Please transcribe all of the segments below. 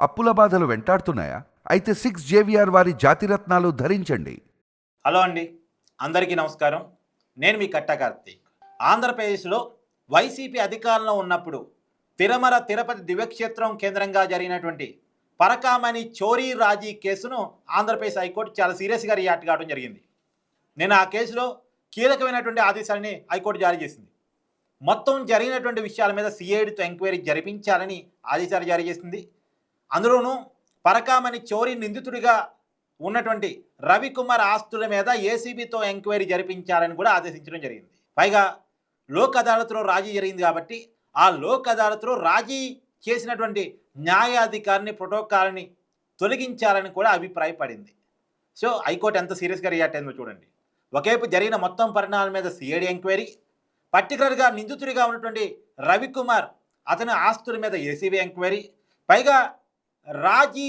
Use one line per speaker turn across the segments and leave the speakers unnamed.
అప్పుల బాధలు వెంటాడుతున్నాయా? అయితే 6 JVR వారి జాతిరత్నాలు ధరించండి.
హలో అండి, అందరికీ నమస్కారం. నేను మీ కట్టా కార్తీక్. ఆంధ్రప్రదేశ్లో వైసీపీ అధికారంలో ఉన్నప్పుడు తిరుమల తిరుపతి దివ్యక్షేత్రం కేంద్రంగా జరిగినటువంటి పరకామణి చోరీ రాజీ కేసును ఆంధ్రప్రదేశ్ హైకోర్టు చాలా సీరియస్గా రియాక్ట్ కావడం జరిగింది. నేను ఆ కేసులో కీలకమైనటువంటి ఆదేశాలని హైకోర్టు జారీ చేసింది. మొత్తం జరిగినటువంటి విషయాల మీద సిఐడితో ఎంక్వైరీ జరిపించాలని ఆదేశాలు జారీ చేసింది. అందులోనూ పరకామణి చోరీ నిందితుడిగా ఉన్నటువంటి రవికుమార్ ఆస్తుల మీద ఏసీబీతో ఎంక్వైరీ జరిపించాలని కూడా ఆదేశించడం జరిగింది. పైగా లోక్ అదాలత్లో రాజీ జరిగింది కాబట్టి ఆ లోక్ అదాలత్లో రాజీ చేసినటువంటి న్యాయాధికారిని ప్రోటోకాల్ని తొలగించాలని కూడా అభిప్రాయపడింది. సో హైకోర్టు ఎంత సీరియస్గా రియాక్ట్ అయిందో చూడండి. ఒకవైపు జరిగిన మొత్తం పరిణామాల మీద సిఐడి ఎంక్వైరీ, పర్టికులర్గా నిందితుడిగా ఉన్నటువంటి రవికుమార్ అతని ఆస్తుల మీద ఏసీబీ ఎంక్వైరీ, పైగా రాజీ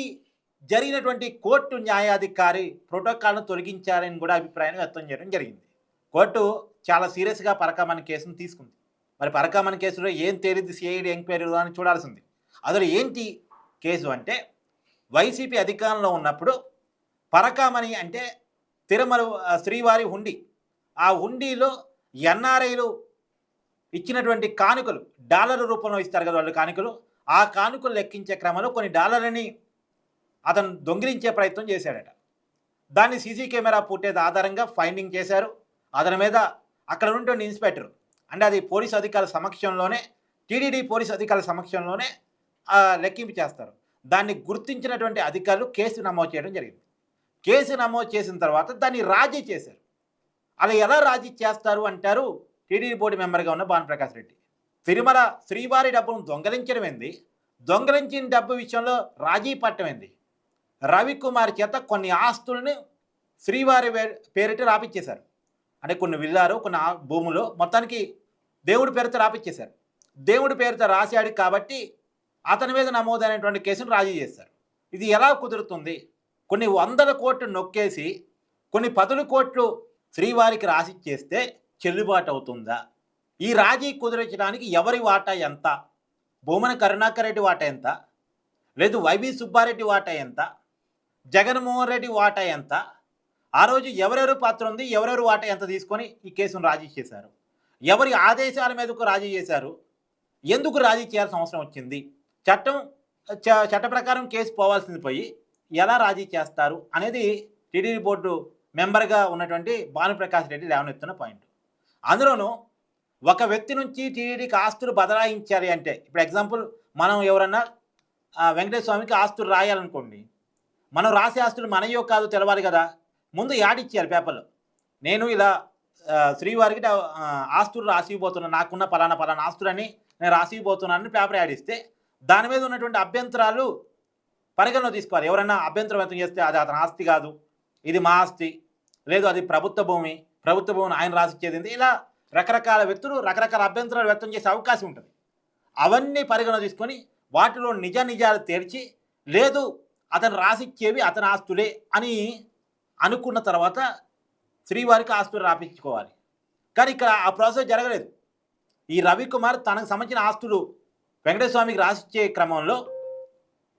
జరిగినటువంటి కోర్టు న్యాయాధికారి ప్రోటోకాల్ను తొలగించారని కూడా అభిప్రాయాన్ని వ్యక్తం చేయడం జరిగింది. కోర్టు చాలా సీరియస్గా పరకామణి కేసును తీసుకుంది. మరి పరకామణి కేసులో ఏం తేలింది సిఐడి ఎంక్వైరీలో అని చూడాల్సింది. అసలు ఏంటి కేసు అంటే, వైసీపీ అధికారంలో ఉన్నప్పుడు పరకామణి అంటే తిరుమల శ్రీవారి హుండీ, ఆ హుండీలో ఎన్ఆర్ఐలు ఇచ్చినటువంటి కానుకలు డాలర్ల రూపంలో ఇస్తారు కదా వాళ్ళు కానుకలు, ఆ కానుకలు లెక్కించే క్రమంలో కొన్ని డాలర్లని అతను దొంగిలించే ప్రయత్నం చేశాడట. దాన్ని సీసీ కెమెరా ఫుటేజ్ ఆధారంగా ఫైండింగ్ చేశారు. అతని మీద అక్కడ ఉన్నటువంటి ఇన్స్పెక్టర్, అంటే అది పోలీసు అధికారుల సమక్షంలోనే, టీడీడీ పోలీసు అధికారుల సమక్షంలోనే లెక్కింపు చేస్తారు. దాన్ని గుర్తించినటువంటి అధికారులు కేసు నమోదు చేయడం జరిగింది. కేసు నమోదు చేసిన తర్వాత దాన్ని రాజీ చేశారు. అలా ఎలా రాజీ చేస్తారు అంటారు టీడీడీ బోర్డు మెంబర్గా ఉన్న భానుప్రకాష్ రెడ్డి. తిరుమల శ్రీవారి డబ్బును దొంగలించడం ఏంది, దొంగలించిన డబ్బు విషయంలో రాజీ పట్టడం ఏంది, రవికుమార్ చేత కొన్ని ఆస్తులను శ్రీవారి పేరిట రాపిచ్చేశారు. అంటే కొన్ని విల్లారు, కొన్ని భూములు మొత్తానికి దేవుడి పేరుతో రాపిచ్చేశారు. దేవుడి పేరుతో రాశాడు కాబట్టి అతని మీద నమోదైనటువంటి కేసును రాజీ చేశారు. ఇది ఎలా కుదురుతుంది? కొన్ని 100 కోట్లు నొక్కేసి కొన్ని 10 కోట్లు శ్రీవారికి రాసిచ్చేస్తే చెల్లుబాటు అవుతుందా? ఈ రాజీ కుదిరించడానికి ఎవరి వాటా ఎంత? భూమన కరుణాకర్ రెడ్డి వాటా ఎంత? లేదు వైవి సుబ్బారెడ్డి వాటా ఎంత? జగన్మోహన్ రెడ్డి వాటా ఎంత? ఆ రోజు ఎవరెవరు పాత్ర ఉంది, ఎవరెవరు వాటా ఎంత తీసుకొని ఈ కేసును రాజీ చేశారు? ఎవరి ఆదేశాల మీదకు రాజీ చేశారు? ఎందుకు రాజీ చేయాల్సిన అవసరం వచ్చింది? చట్ట ప్రకారం కేసు పోవాల్సింది పోయి ఎలా రాజీ చేస్తారు అనేది టీడీడీ బోర్డు మెంబర్గా ఉన్నటువంటి భానుప్రకాష్ రెడ్డి లేవనెత్తున్న పాయింట్. అందులోనూ ఒక వ్యక్తి నుంచి టీడీడీకి ఆస్తులు బదలాయించాలి అంటే, ఇప్పుడు ఎగ్జాంపుల్ మనం ఎవరన్నా వెంకటేశ్వర స్వామికి ఆస్తులు రాయాలనుకోండి, మనం రాసే ఆస్తులు మనయో కాదో తెలవాలి కదా. ముందు యాడ్ ఇచ్చేయాలి పేపర్లో, నేను ఇలా శ్రీవారికి ఆస్తులు రాసిపోతున్నాను, నాకున్న పలానా ఆస్తులని నేను రాసిపోతున్నానని పేపర్ యాడ్ ఇస్తే దాని మీద ఉన్నటువంటి అభ్యంతరాలు పరిగణలో తీసుకోవాలి. ఎవరైనా అభ్యంతరం వ్యక్తం చేస్తే అది అతని ఆస్తి కాదు, ఇది మా ఆస్తి, లేదు అది ప్రభుత్వ భూమిని ఆయన రాసిచ్చేది, ఇలా రకరకాల వ్యక్తులు రకరకాల అభ్యంతరాలు వ్యక్తం చేసే అవకాశం ఉంటుంది. అవన్నీ పరిగణన తీసుకొని వాటిలో నిజాలు తేల్చి, లేదు అతను రాసిచ్చేవి అతని ఆస్తులే అని అనుకున్న తర్వాత శ్రీవారికి ఆస్తులు రాపించుకోవాలి. కానీ ఇక్కడ ఆ ప్రాసెస్ జరగలేదు. ఈ రవికుమార్ తనకు సంబంధించిన ఆస్తులు వెంకటేశ్వర స్వామికి రాసిచ్చే క్రమంలో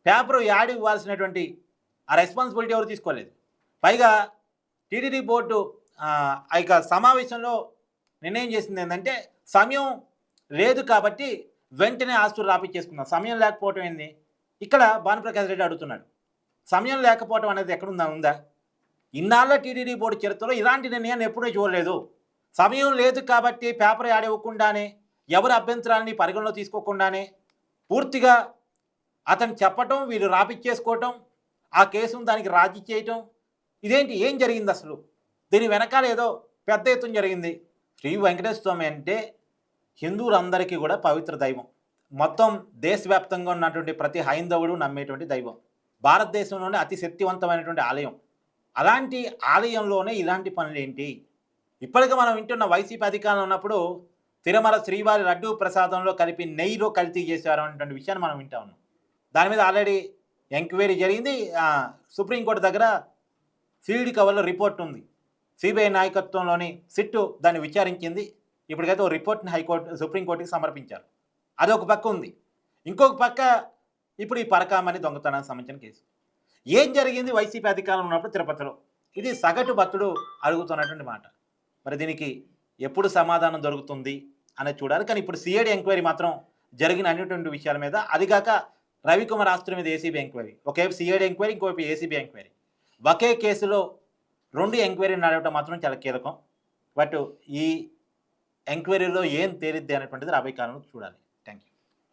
పేపర్ యాడ్ ఇవ్వాల్సినటువంటి ఆ రెస్పాన్సిబిలిటీ ఎవరు తీసుకోలేదు. పైగా టీడీడీ బోర్డు ఆ యొక్క సమావేశంలో నిర్ణయం చేసింది ఏంటంటే, సమయం లేదు కాబట్టి వెంటనే ఆస్తులు రాపిచ్చేసుకున్నాం. సమయం లేకపోవటం ఏంది? ఇక్కడ భానుప్రకాష్ రెడ్డి అడుగుతున్నాడు, సమయం లేకపోవటం అనేది ఉందా? ఇన్నాళ్ళ టీడీడీ బోర్డు చరిత్రలో ఇలాంటి నిర్ణయాన్ని ఎప్పుడూ చూడలేదు. సమయం లేదు కాబట్టి పేపర్ యాడ్ ఇవ్వకుండానే, ఎవరి అభ్యంతరాన్ని పరిగణలో తీసుకోకుండానే పూర్తిగా అతను చెప్పటం, వీళ్ళు రాపిచ్చేసుకోవటం, ఆ కేసును దానికి రాజీ చేయటం, ఇదేంటి? ఏం జరిగింది అసలు? దీని వెనకాల ఏదో పెద్ద ఎత్తున జరిగింది. శ్రీ వెంకటేశ్వర స్వామి అంటే హిందువులందరికీ కూడా పవిత్ర దైవం. మొత్తం దేశవ్యాప్తంగా ఉన్నటువంటి ప్రతి హైందవుడు నమ్మేటువంటి దైవం. భారతదేశంలోనే అతి శక్తివంతమైనటువంటి ఆలయం. అలాంటి ఆలయంలోనే ఇలాంటి పనులు ఏంటి? ఇప్పటికీ మనం వింటున్న వైసీపీ అధికారంలో ఉన్నప్పుడు తిరుమల శ్రీవారి లడ్డూ ప్రసాదంలో కలిపి నెయ్యిలో కల్తీ చేశారు అనేటువంటి విషయాన్ని మనం వింటా ఉన్నాం. దాని మీద ఆల్రెడీ ఎంక్వైరీ జరిగింది. సుప్రీంకోర్టు దగ్గర సీల్డ్ కవర్లో రిపోర్ట్ ఉంది. సిబిఐ నాయకత్వంలోని సిట్టు దాన్ని విచారించింది. ఇప్పటికైతే ఓ రిపోర్ట్ని సుప్రీంకోర్టుకి సమర్పించారు. అదొక పక్క ఉంది. ఇంకొక పక్క ఇప్పుడు ఈ పరకామణి దొంగతనానికి సంబంధించిన కేసు. ఏం జరిగింది వైసీపీ అధికారంలో ఉన్నప్పుడు తిరుపతిలో? ఇది సగటు భక్తుడు అడుగుతున్నటువంటి మాట. మరి దీనికి ఎప్పుడు సమాధానం దొరుకుతుంది అనేది చూడాలి. కానీ ఇప్పుడు సిఐడి ఎంక్వైరీ మాత్రం జరిగిన అనేటువంటి విషయాల మీద, అదిగాక రవికుమార్ ఆస్తుల మీద ఏసీబీ ఎంక్వైరీ, ఒకవైపు సిఐడి ఎంక్వైరీ, ఇంకోవైపు ఏసీబీ ఎంక్వైరీ, ఒకే కేసులో 2 ఎంక్వైరీ నడవటం మాత్రం చాలా కీలకం. బట్ ఈ ఎంక్వైరీలో ఏం తేలిద్ది అనేటువంటిది రాబోయే కాలంలో చూడాలి.